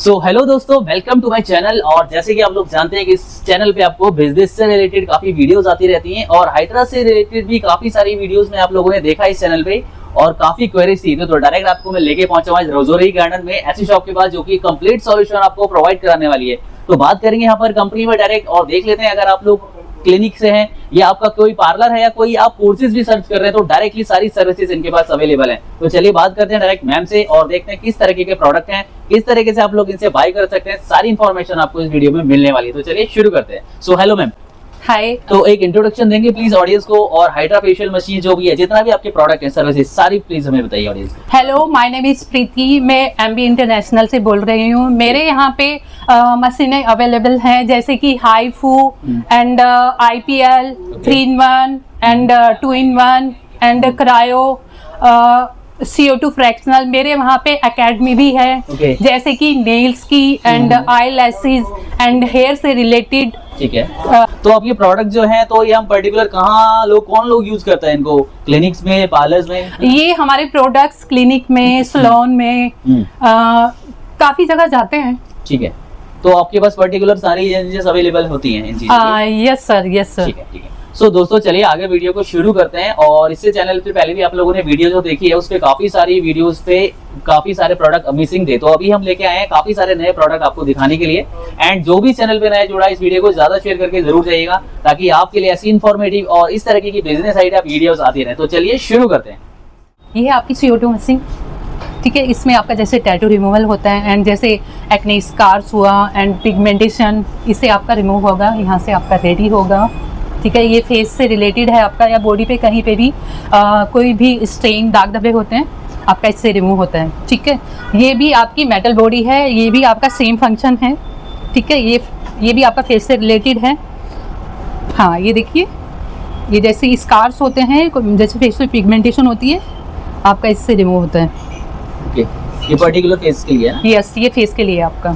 So hello दोस्तों, welcome to my channel. और जैसे कि आप लोग जानते हैं कि इस चैनल पे आपको बिजनेस से रिलेटेड काफी वीडियोस आती रहती हैं और हाइड्रा से रिलेटेड भी काफी सारी वीडियोस में आप लोगों ने देखा इस चैनल पे और काफी क्वेरीज थी। तो डायरेक्ट आपको मैं लेके पहुंचा हूं रोजोरी गार्डन में, ऐसी शॉप के पास जो कि कंप्लीट सॉल्यूशन आपको प्रोवाइड कराने वाली है। तो बात करेंगे यहाँ पर कंपनी में डायरेक्ट और देख लेते हैं, अगर आप लोग क्लिनिक से हैं या आपका कोई पार्लर है या कोई आप कोर्सेज भी सर्च कर रहे हैं तो डायरेक्टली सारी सर्विसेज इनके पास अवेलेबल है। तो चलिए बात करते हैं डायरेक्ट मैम से और देखते हैं किस तरीके के प्रोडक्ट हैं, किस तरीके से आप लोग इनसे बाय कर सकते हैं। सारी इन्फॉर्मेशन आपको इस वीडियो में मिलने वाली है। तो चलिए शुरू करते हैं। So hello ma'am. हाय। तो एक इंट्रोडक्शन देंगे प्लीज ऑडियंस को, और हाइड्रा फेशियल मशीन जो भी है, जितना भी आपके प्रोडक्ट है, सर्विसेज, सारी प्लीज हमें बताइए audience. Hello, my name is Preeti, मैं एमबी इंटरनेशनल से बोल रही हूँ। मेरे यहाँ पे मशीनें अवेलेबल हैं जैसे कि HIFU and IPL 3-in-1 and 2-in-1 and cryo CO2 fractional. मेरे वहाँ पे एकेडमी भी है जैसे कि नेल्स की एंड आई लैसेस एंड हेयर से रिलेटेड। ठीक है। तो अब ये प्रोडक्ट जो है तो ये हम पर्टिकुलर कहाँ लोग, कौन लोग यूज करता है इनको, क्लिनिक्स में, पार्लर्स में? ये हमारे प्रोडक्ट्स क्लिनिक में, सैलून में काफी जगह जाते हैं। ठीक है। तो आपके पास पर्टिकुलर सारी चीजें अवेलेबल होती हैं इन चीजों की? Yes sir, yes sir. ठीक है, ठीक है। सो दोस्तों चलिए आगे वीडियो को शुरू करते हैं। और इससे चैनल पे पहले भी आप लोगों ने वीडियो जो देखी है उस पे काफी सारी वीडियोस पे काफी सारे प्रोडक्ट मिसिंग थे, तो अभी हम लेके आए हैं काफी सारे नए प्रोडक्ट आपको दिखाने के लिए। एंड जो भी चैनल पे नया जुड़ा इस वीडियो को ज्यादा शेयर करके जरूर जाइएगा ताकि आपके लिए ऐसी इन्फॉर्मेटिव और इस तरीके की बिजनेस आइडिया वीडियोस आती रहे। तो चलिए शुरू करते हैं। ये है आपकी CO2 मशीन। ठीक है, इसमें आपका जैसे टैटू रिमूवल होता है एंड जैसे एक्ने स्कार्स हुआ एंड पिगमेंटेशन, इससे आपका रिमूव होगा, यहाँ से आपका रेडी होगा। ठीक है, ये फेस से रिलेटेड है आपका, या बॉडी पे कहीं पे भी कोई भी स्टेन, दाग धब्बे होते हैं, आपका इससे रिमूव होता है। ठीक है, ये भी आपकी मेटल बॉडी है, ये भी आपका सेम फंक्शन है। ठीक है, ये भी आपका फेस से रिलेटेड है। हाँ, ये देखिए, ये जैसे स्कार्स होते हैं, जैसे फेस पे पिगमेंटेशन होती है, आपका इससे रिमूव होता है। ओके, ये पर्टिकुलर फेस के लिए है? यस, ये फेस के लिए आपका।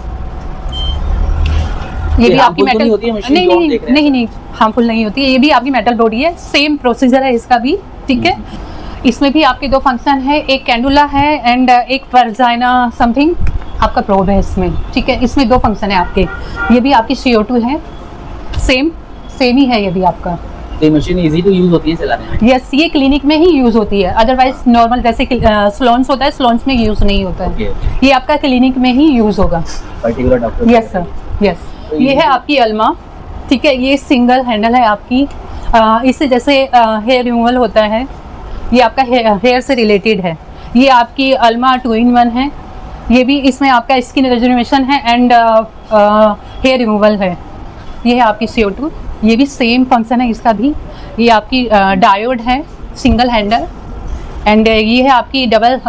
ये भी आपकी मेटल होती है मशीन? नहीं, हार्मफुल नहीं होती है। ये भी आपकी मेटल बॉडी है, सेम प्रोसीजर है इसका भी। ठीक है, इसमें भी आपके दो फंक्शन है, एक कैंडुला है एंड एक वर्जाइना समथिंग आपका प्रोब है इसमें। ठीक है, इसमें दो फंक्शन है आपके। ये भी आपकी CO2 है, सेम ही है ये भी आपका। तो मशीन इजी टू यूज होती है चलाने में? यस, ये क्लिनिक में ही यूज होती है, अदरवाइज नॉर्मल जैसे सैलून्स होता है, सैलून्स में यूज नहीं होता है। ये आपका क्लिनिक में ही यूज होगा particular doctor? Yes sir, yes. ये है आपकी अल्मा। ठीक है, ये सिंगल हैंडल है आपकी। इससे जैसे हेयर रिमूवल होता है, ये आपका हेयर से रिलेटेड है। ये आपकी अल्मा 2-in-1 है। ये भी इसमें आपका स्किन रिजुविनेशन है एंड हेयर रिमूवल है। ये है आपकी CO2, ये भी सेम फंक्शन है इसका भी। ये आपकी डायोड है, सिंगल हैंडल एंड ये है आपकी डबल।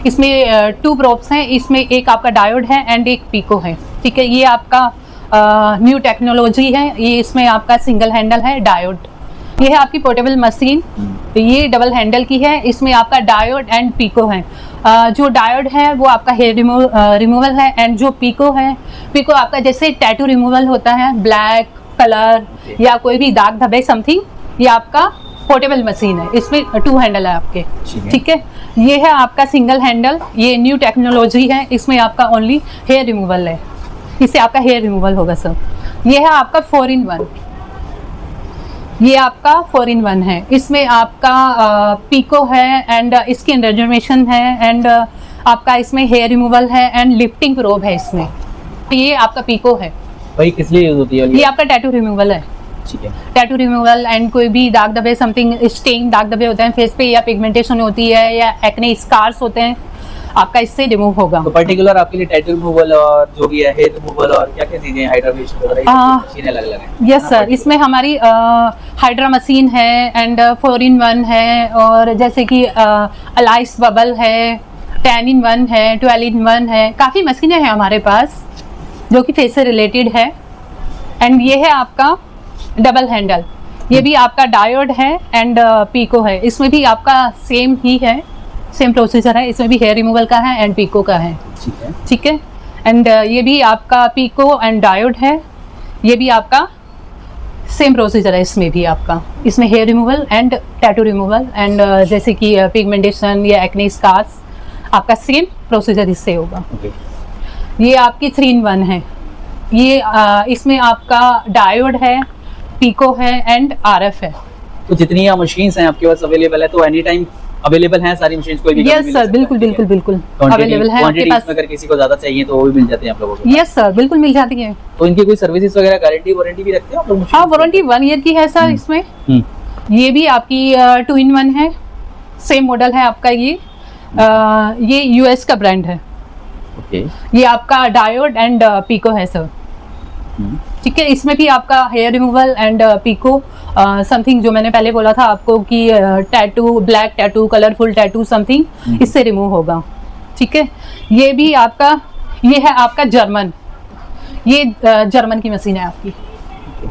इसमें 2 प्रोब्स हैं, इसमें एक आपका डायोड है एंड एक पीको है। ठीक है, ये आपका न्यू टेक्नोलॉजी है, ये इसमें आपका सिंगल हैंडल है, डायोड। ये है आपकी पोर्टेबल मशीन, ये डबल हैंडल की है, इसमें आपका डायोड एंड पीको है। जो डायोड है वो आपका हेयर रिमूवल है एंड जो पीको है, पीको आपका जैसे टैटू रिमूवल होता है, ब्लैक कलर या कोई भी दाग धब्बे समथिंग, ये आपका पोर्टेबल मशीन है। इसमें 2 हैंडल है आपके। ठीक है, ये है आपका सिंगल हैंडल, ये न्यू टेक्नोलॉजी है, इसमें आपका ओनली हेयर रिमूवल है, इससे आपका हेयर रिमूवल होगा सर। ये है आपका 4-in-1, ये आपका 4-in-1 है। इसमें आपका पीको है एंड स्किन रिजुविनेशन है एंड आपका इसमें हेयर रिमूवल है एंड लिफ्टिंग प्रोब है इसमें। ये आपका पीको है। भाई किस लिए यूज होती है? ये आपका टैटू रिमूवल है। ठीक है, टैटू रिमूवल एंड कोई भी दाग धब्बे समथिंग, स्टेन दाग धब्बे होते हैं फेस पे, या पिगमेंटेशन होती है, या एक्ने स्कार्स होते हैं, आपका इससे रिमूव होगा। तो पर्टिकुलर आपके लिए टैटू रिमूवल और जो भी है हेयर रिमूवल और क्या-क्या चीजें हाइड्रा फेशियल वगैरह मशीनें अलग-अलग हैं? यस सर, इसमें हमारी हाइड्रा मशीन है एंड 4-in-1 है, और जैसे कि अलाइस बबल है, 10-in-1 है, 12-in-1 है, काफ़ी मशीनें हैं हमारे पास जो कि फेस से रिलेटेड है। एंड ये है आपका डबल हैंडल, ये भी आपका डायोड है एंड पीको है। इसमें भी आपका सेम ही है, सेम प्रोसीजर है, इसमें भी हेयर रिमूवल का है एंड पीको का है। ठीक है, एंड ये भी आपका पीको एंड डायोड है, ये भी आपका सेम प्रोसीजर है। इसमें भी आपका, इसमें hair removal and tattoo removal and जैसे कि पिगमेंटेशन या एक्ने स्कार्स, आपका सेम प्रोसीजर इससे होगा। ये आपकी 3-in-1 है। ये इसमें आपका डायोड है, पीको है एंड आरएफ है। तो जितनी मशीन्स हैं आपके पास अवेलेबल है, तो एनी टाइम अवेलेबल हैं सारी मशीन्स, कोई भी यस सर, बिल्कुल बिल्कुल बिल्कुल अवेलेबल है आपके पास। अगर किसी को ज्यादा चाहिए तो वो भी मिल जाते हैं आप लोगों को? यस सर, बिल्कुल मिल जाती है। तो इनकी कोई सर्विसेज वगैरह, गारंटी वारंटी भी रखते हैं आप लोग? हाँ, वारंटी 1 ईयर की है सर इसमें। ये भी आपकी 2-in-1 है, सेम मॉडल है आपका। ये यूएस का ब्रांड है। ओके। ये आपका डायोड एंड पीको है सर। ठीक है, इसमें भी आपका hair removal and pico something, जो मैंने पहले बोला था आपको कि tattoo, black tattoo, colourful tattoo something इससे रिमूव होगा। ठीक है, ये भी आपका, ये है आपका जर्मन, ये जर्मन की मशीन है आपकी।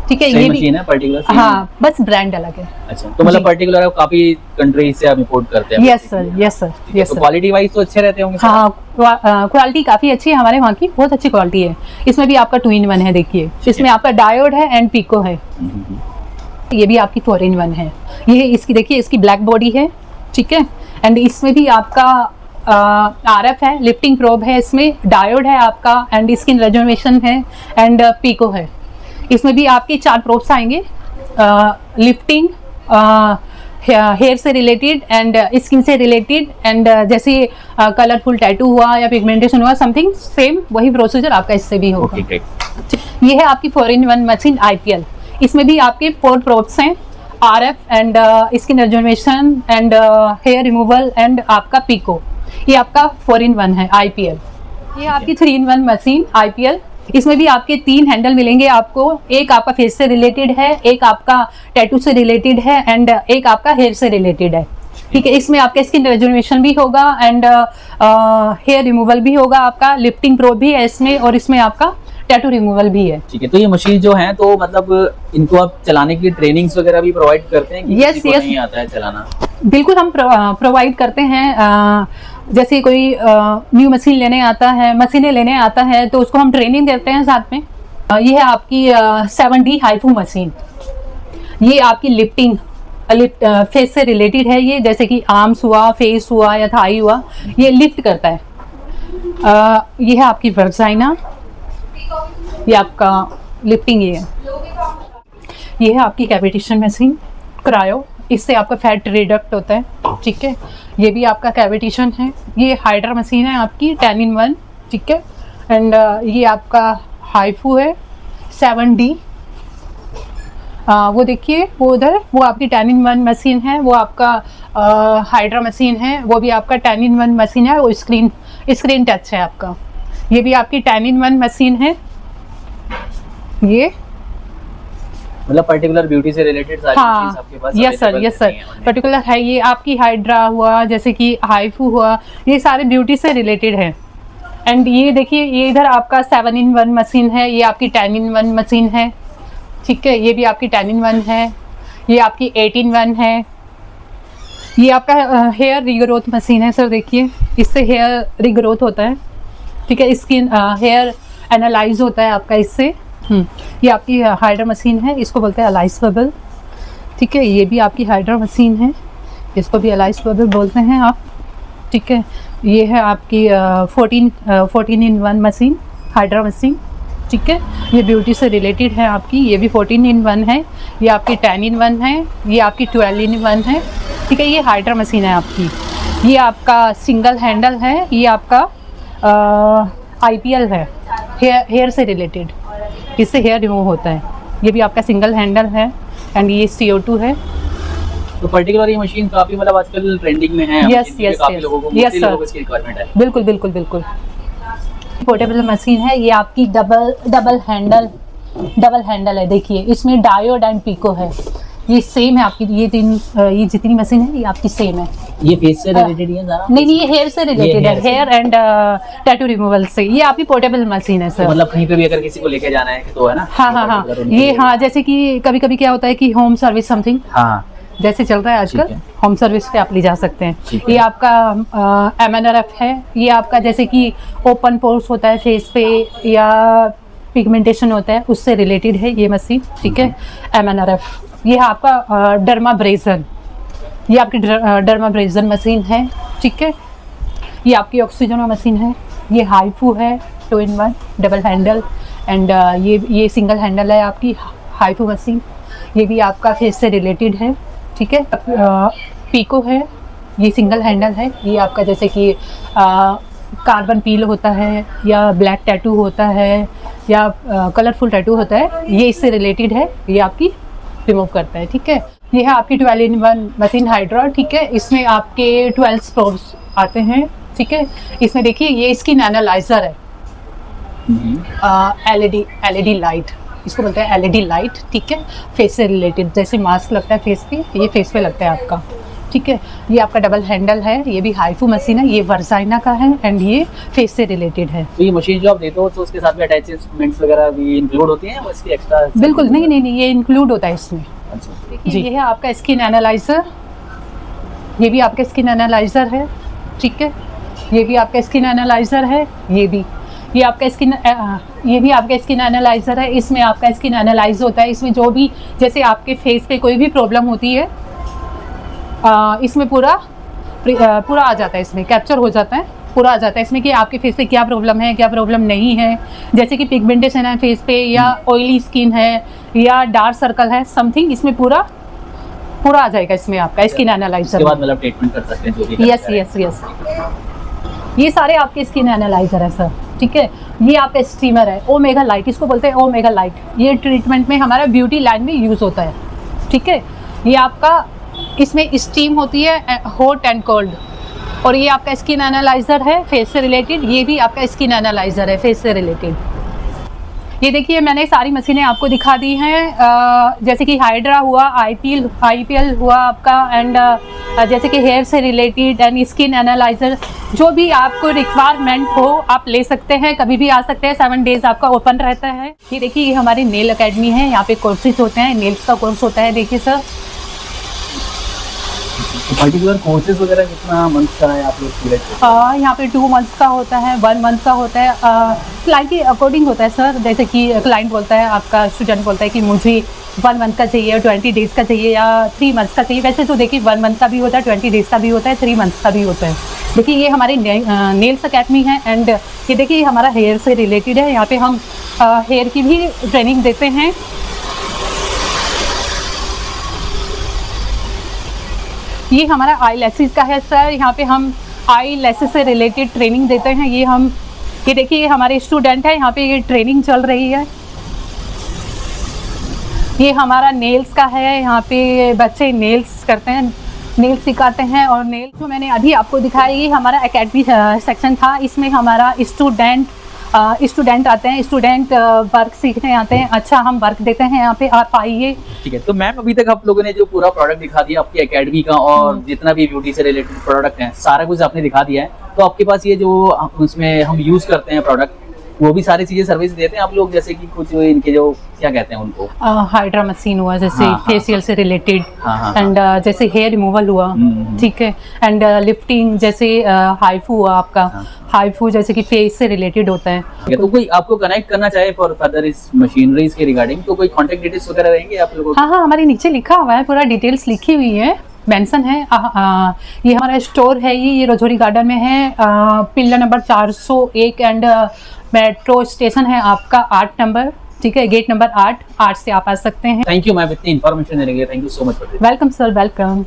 ठीक है, ये भी मशीन है पर्टिकुलर? हाँ, बस ब्रांड अलग है। अच्छा, तो मतलब पर्टिकुलर काफी कंट्री से आप इंपोर्ट करते हैं? Yes sir, yes sir, yes तो सर। क्वालिटी वाइज तो अच्छे रहते होंगे? हाँ, क्वालिटी काफी अच्छी है हमारे वहाँ की, बहुत अच्छी क्वालिटी है। इसमें भी आपका 2-in-1 है, देखिए इसमें आपका डायोड है एंड पीको है। ये भी आपकी 4-in-1 है। ये इसकी देखिए, इसकी ब्लैक बॉडी है। ठीक है, एंड इसमें भी आपका आरएफ है, लिफ्टिंग प्रोब है, इसमें डायोड है आपका एंड स्किन रेजोनेशन है एंड पीको है। इसमें भी आपके 4 प्रोब्स आएंगे, लिफ्टिंग, हेयर से रिलेटेड एंड स्किन से रिलेटेड एंड जैसे कलरफुल टैटू हुआ या पिगमेंटेशन हुआ समथिंग, सेम वही प्रोसीजर आपका इससे भी होगा। Okay, ये है आपकी 4-in-1 मशीन IPL। इसमें भी आपके 4 प्रोब्स हैं, RF and skin rejuvenation and hair removal and आपका पीको। ये आपका 4-in-1 है IPL। ये आपकी 3-in-1 मशीन IPL। इसमें भी आपके 3 हैंडल मिलेंगे आपको। एक आपका फेस से रिलेटेड है, एक आपका टैटू से रिलेटेड है एंड एक आपका हेयर से रिलेटेड है। ठीक है, इसमें आपका स्किन रेजुनेशन भी होगा एंड हेयर रिमूवल भी होगा, आपका लिफ्टिंग प्रोब भी है इसमें, और इसमें आपका टैटू रिमूवल भी है। ठीक है, तो ये मशीन जो है, तो मतलब इनको आप चलाने की ट्रेनिंग्स वगैरह भी प्रोवाइड करते हैं कि किसी को नहीं आता है चलाना? बिल्कुल, हम प्रोवाइड करते हैं। जैसे कोई न्यू मशीन लेने आता है, मशीनें लेने आता है, तो उसको हम ट्रेनिंग देते हैं साथ में। ये है आपकी 7D हाइफू मशीन। ये आपकी लिफ्टिंग फेस से रिलेटेड है। ये जैसे कि आर्म्स हुआ, फेस हुआ या थाई हुआ, ये लिफ्ट करता है। ये है आपकी वर्जाइना, ये आपका लिफ्टिंग ये है आपकी कैविटेशन मशीन क्रायो। इससे आपका फैट रिडक्ट होता है। ठीक है, ये भी आपका कैविटेशन है। ये हाइड्रा मशीन है आपकी 10-in-1। ठीक है, एंड ये आपका हाइफू है 7D। वो देखिए, वो उधर, वो आपकी 10-in-1 मशीन है। वो आपका हाइड्रा मशीन है, वो भी आपका 10-in-1 मशीन है। वो स्क्रीन टच है आपका। ये भी आपकी 10-in-1 मशीन है। ये मतलब पर्टिकुलर ब्यूटी से रिलेटेड सारी चीजें आपके पास? Yes sir, yes sir, particular है। ये आपकी हाइड्रा हुआ, जैसे कि हाइफू हुआ, ये सारे ब्यूटी से रिलेटेड है। एंड ये देखिए, ये इधर आपका 7-in-1 मशीन है, ये आपकी 10-in-1 मशीन है। ठीक है, ये भी आपकी 10-in-1 है। ये आपकी 8-in-1 है। ये आपका हेयर रिग्रोथ मशीन है सर। देखिए, इससे हेयर रिग्रोथ होता है। ठीक है, स्किन हेयर एनालाइज होता है आपका इससे। ये आपकी हाइड्रा मशीन है, इसको बोलते हैं अलाइस बबल। ठीक है, ये भी आपकी हाइड्रा मशीन है, इसको भी अलाइस बबल बोलते हैं आप। ठीक है, ये है आपकी 14-in-1 मशीन, हाइड्रा मशीन। ठीक है, ये ब्यूटी से रिलेटेड है आपकी। ये भी 14-in-1 है। ये आपकी 10-in-1 है। ये आपकी 12-in-1 है। ठीक है, ये हाइड्रा मशीन है आपकी। ये आपका सिंगल हैंडल है। ये आपका IPL है, हेयर से रिलेटेड, इससे हेयर रिमूव होता है। ये भी आपका सिंगल हैंडल है एंड ये CO2 है। तो पर्टिकुलर ये मशीन काफी मतलब आजकल ट्रेंडिंग में है। Yes yes yes sir, requirement है। बिल्कुल बिल्कुल बिल्कुल। पोर्टेबल मशीन है। ये आपकी डबल हैंडल है। देखिए, इसमें डायोड एंड पीको है। ये सेम है आपकी। ये जितनी मशीन है ये आपकी सेम है। ये फेस से रिलेटेड है ज़रा? नहीं, ये हेयर से रिलेटेड है, हेयर एंड टैटू रिमूवल से। ये आपकी पोर्टेबल मशीन है सर। तो मतलब कहीं पे भी अगर किसी को लेके जाना है तो है ना? हाँ, ये जैसे कि कभी कभी क्या होता है कि होम सर्विस समथिंग जैसे चल रहा है आजकल, होम सर्विस पे आप ले जा सकते हैं। ये आपका MNRF है। ये आपका जैसे कि ओपन पोर्स होता है फेस पे या पिगमेंटेशन होता है, उससे रिलेटेड है ये मशीन। ठीक है, MNRF। ये है आपका डर्माब्रेजन। ये आपकी डर्माब्रेजन मशीन है। ठीक है, ये आपकी ऑक्सीजन मशीन है। ये हाईफू है 2-in-1 डबल हैंडल एंड ये सिंगल हैंडल है आपकी हाईफू मशीन। ये भी आपका फेस से रिलेटेड है, ठीक है। पीको है, ये सिंगल हैंडल है। ये आपका जैसे कि कार्बन पील होता है या ब्लैक टैटू होता है या कलरफुल टैटू होता है, ये इससे रिलेटेड है, ये आपकी रिमूव करता है, ठीक है। ये है आपकी 12-in-1 मशीन हाइड्रा, ठीक है। इसमें आपके 12 स्पोर्ट्स आते हैं, ठीक है। इसमें देखिए ये स्किन एनालाइजर है, एलईडी लाइट इसको बोलते हैं, एलईडी लाइट, ठीक है। फेस से रिलेटेड, जैसे मास्क लगता है फेस पे, ये फेस पे लगता है आपका, ठीक है। ये आपका डबल हैंडल है, ये भी हाईफू मशीन है, ये वर्जाइना का है एंड ये फेस से रिलेटेड है। तो ये मशीन जो आप देते हो तो उसके साथ में अटैचमेंट्स वगैरह भी इंक्लूड होती हैं, वो इसकी एक्स्ट्रा? बिल्कुल नहीं, ये इंक्लूड होता है इसमें। अच्छा, देखिए ये है आपका स्किन एनालाइजर, ये भी आपका स्किन एनालाइजर है, ठीक है। ये भी आपका स्किन एनालाइजर है, ये भी आपका स्किन एनालाइजर है। इसमें आपका स्किन एनालाइज होता है, इसमें जो भी जैसे आपके फेस पे कोई भी प्रॉब्लम होती है, इसमें पूरा आ जाता है, इसमें कैप्चर हो जाता है, पूरा आ जाता है इसमें कि आपके फेस पे क्या प्रॉब्लम है, क्या प्रॉब्लम नहीं है। जैसे कि पिगमेंटेशन है फेस पे या ऑयली स्किन है या डार्क सर्कल है, समथिंग इसमें पूरा आ जाएगा इसमें आपका स्किन एनालाइजर। उसके बाद मतलब ट्रीटमेंट कर सकते हैं जो भी। यस, ये सारे आपके स्किन एनालाइजर है सर, ठीक है। ये आपका स्टीमर है, ओमेगा लाइट इसको बोलते हैं, ओमेगा लाइट। ये ट्रीटमेंट में हमारा ब्यूटी लाइन में यूज़ होता है, ठीक है। ये आपका इसमें स्टीम होती है हॉट एंड कोल्ड, और ये आपका स्किन एनालाइजर है फेस से रिलेटेड। ये भी आपका स्किन एनालाइजर है फेस से रिलेटेड। ये देखिए मैंने सारी मशीनें आपको दिखा दी हैं, जैसे कि हाइड्रा हुआ, आईपीएल हुआ आपका, एंड जैसे कि हेयर से रिलेटेड एंड स्किन एनालाइजर, जो भी आपको रिक्वायरमेंट हो आप ले सकते हैं, कभी भी आ सकते हैं। 7 डेज आपका ओपन रहता है। ये देखिए ये हमारी नेल अकेडमी है, यहाँ पे कोर्सेज होते हैं, नेल्स का कोर्स होता है। देखिए सर पर्टिकुलर कोर्सेज वगैरह कितना मंथ का है आप लोग? यहाँ पे 2 मंथ्स का होता है, 1 मंथ का होता है, क्लाइंट के अकॉर्डिंग होता है सर। जैसे कि क्लाइंट बोलता है, आपका स्टूडेंट बोलता है कि मुझे 1 मंथ का चाहिए, 20 डेज़ का चाहिए या 3 मंथ्स का चाहिए। वैसे तो देखिए 1 मंथ का भी होता है, 20 डेज़ का भी होता है, 3 मंथ्स का भी होता है। देखिए ये हमारी नेल्स अकेडमी है एंड ये देखिए हमारा हेयर से रिलेटेड है। यहाँ पे हम हेयर की भी ट्रेनिंग देते हैं। ये हमारा आई लैसेस का है सर, यहाँ पे हम आई लैसेस से रिलेटेड ट्रेनिंग देते हैं। ये देखिए ये हमारे स्टूडेंट है, यहाँ पे ये ट्रेनिंग चल रही है। ये हमारा नेल्स का है, यहाँ पे बच्चे नेल्स करते हैं, नेल्स सिखाते हैं। और नेल्स जो मैंने अभी आपको दिखाया ये हमारा एकेडमी सेक्शन था। इसमें हमारा स्टूडेंट आते हैं, स्टूडेंट वर्क सीखने आते हैं। अच्छा हम वर्क देते हैं यहाँ पे, आप आइए। ठीक है, तो मैम अभी तक आप लोगों ने जो पूरा प्रोडक्ट दिखा दिया आपकी एकेडमी का और जितना भी ब्यूटी से रिलेटेड प्रोडक्ट हैं सारा कुछ आपने दिखा दिया है। तो आपके पास ये जो उसमें हम यूज करते हैं प्रोडक्ट, वो भी सारी चीजें सर्विस देते हैं आप लोग? जैसे कि कुछ इनके जो क्या कहते हैं उनको, हाइड्रा मशीन हुआ जैसे फेशियल से रिलेटेड, एंड जैसे हेयर रिमूवल हुआ, ठीक है, एंड लिफ्टिंग जैसे हाईफू हुआ आपका, हाईफू जैसे कि फेस से रिलेटेड होता है। तो कोई आपको कनेक्ट करना चाहे फॉर फर्दर इस मशीनरीज के रिगार्डिंग, तो कोई कांटेक्ट डिटेल्स वगैरह रहेंगे आप लोगों? हाँ, हमारे नीचे लिखा हुआ है, पूरा डिटेल्स लिखी हुई है, मेंशन है। ये हमारा स्टोर है, ये रजौरी गार्डन में है, पिल्ला नंबर 401 एंड मेट्रो स्टेशन है आपका 8 नंबर, ठीक है, गेट नंबर 8 से आप आ सकते हैं। थैंक यू मैम इतनी इन्फॉर्मेशन देने के लिए, thank you so much. Welcome sir, welcome.